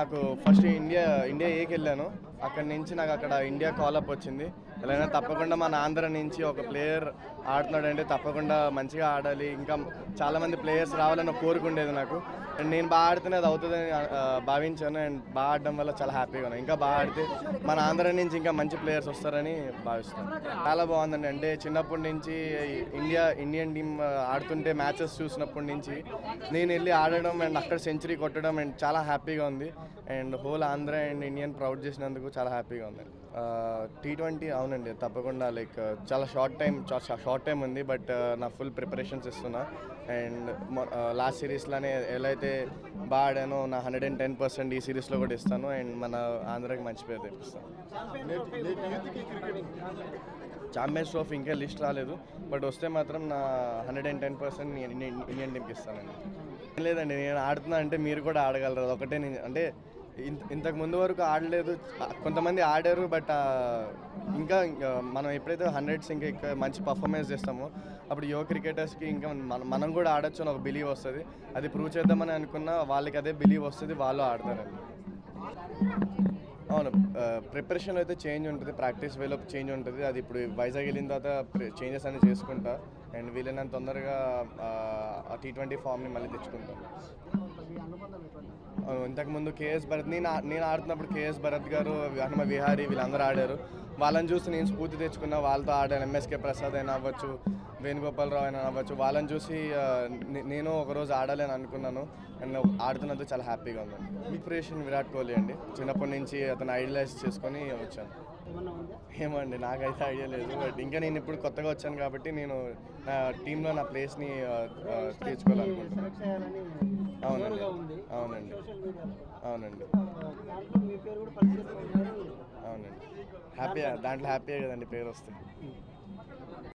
నాకు first India ఏకి వెళ్ళాను. అక్కడి నుంచి నాకు అక్కడ ఇండియా కాలప్ వచ్చింది. ఎలా తప్పకుండా మన ఆంధ్ర నుంచి ఒక ప్లేయర్ ఆడుతున్నాడంటే తప్పకుండా మంచిగా ఆడాలి, ఇంకా చాలామంది ప్లేయర్స్ రావాలని కోరుకుండేది నాకు. అండ్ నేను బాగా ఆడితేనే అది అవుతుందని భావించాను. అండ్ బాగా ఆడడం వల్ల చాలా హ్యాపీగా ఉన్నాను. ఇంకా బాగా ఆడితే మన ఆంధ్ర నుంచి ఇంకా మంచి ప్లేయర్స్ వస్తారని భావిస్తాను. చాలా బాగుందండి. అంటే చిన్నప్పటి నుంచి ఇండియన్ టీమ్ ఆడుతుంటే మ్యాచెస్ చూసినప్పటి నుంచి నేను వెళ్ళి ఆడడం అండ్ అక్కడ సెంచరీ కొట్టడం అండ్ చాలా హ్యాపీగా ఉంది. And whole Andhra and Indian proud చేసినందుకు చాలా హ్యాపీగా ఉంది. T20 అవునండి, తప్పకుండా. లైక్ చాలా షార్ట్ టైం ఉంది, బట్ నా ఫుల్ ప్రిపరేషన్స్ ఇస్తున్నా. అండ్ లాస్ట్ సిరీస్లోనే ఎలా అయితే బాగా ఆడానో నా 110% ఈ సిరీస్లో కూడా ఇస్తాను. అండ్ మన ఆంధ్రాకి మంచి పేరు తెప్పిస్తాను. ఛాంపియన్స్ ట్రోఫీ ఇంకా లిస్ట్ రాలేదు, బట్ వస్తే మాత్రం నా 110% ఇండియన్ టీంకి ఇస్తానండి. లేదండి, నేను ఆడుతున్నా అంటే మీరు కూడా ఆడగలరు. ఒకటే అంటే ఇంతకు ముందు వరకు ఆడలేదు, కొంతమంది ఆడారు. బట్ ఇంకా మనం ఎప్పుడైతే 100s ఇంకా మంచి పర్ఫార్మెన్స్ చేస్తామో అప్పుడు యువ క్రికెటర్స్కి ఇంకా మనం కూడా ఆడొచ్చు అని ఒక బిలీవ్ వస్తుంది. అది ప్రూవ్ చేద్దామని అనుకున్నా వాళ్ళకి అదే బిలీవ్ వస్తుంది, వాళ్ళు ఆడతారండి. అవును, ప్రిపరేషన్ అయితే చేంజ్ ఉంటుంది, ప్రాక్టీస్ వేలో చేంజ్ ఉంటుంది. అది ఇప్పుడు వైజాగ్ వెళ్ళిన తర్వాత చేంజెస్ అన్ని చేసుకుంటా. అండ్ వీలైనంత తొందరగా T20 ఫామ్ని మళ్ళీ తెచ్చుకుంటాను. ఇంతకుముందు కేఎస్ భరత్, నేను ఆడుతున్నప్పుడు కేఎస్ భరత్ గారు, హనుమ విహారీ వీళ్ళందరూ ఆడారు. వాళ్ళని చూసి నేను స్ఫూర్తి తెచ్చుకున్నా, వాళ్ళతో ఆడాను. MSK ప్రసాద్ అయినా అవ్వచ్చు, వేణుగోపాలరావు అయినా అవ్వచ్చు. వాళ్ళని చూసి నేను ఒకరోజు ఆడాలి అని అనుకున్నాను. అండ్ ఆడుతున్నందుకు చాలా హ్యాపీగా ఉందండి. ఇన్స్పిరేషన్ విరాట్ కోహ్లీ అండి. చిన్నప్పటి నుంచి అతను ఐడలైజ్ చేసుకొని వచ్చాను. ఏమో అండి, నాకైతే ఐడియా లేదు. బట్ ఇంకా నేను ఇప్పుడు కొత్తగా వచ్చాను కాబట్టి నేను నా టీంలో నా ప్లేస్ని తీర్చుకోవాలనుకుంటున్నాను. అవునండి, అవునండి, అవునండి, అవునండి. దాంట్లో హ్యాపీయే కదండి పేరు వస్తే.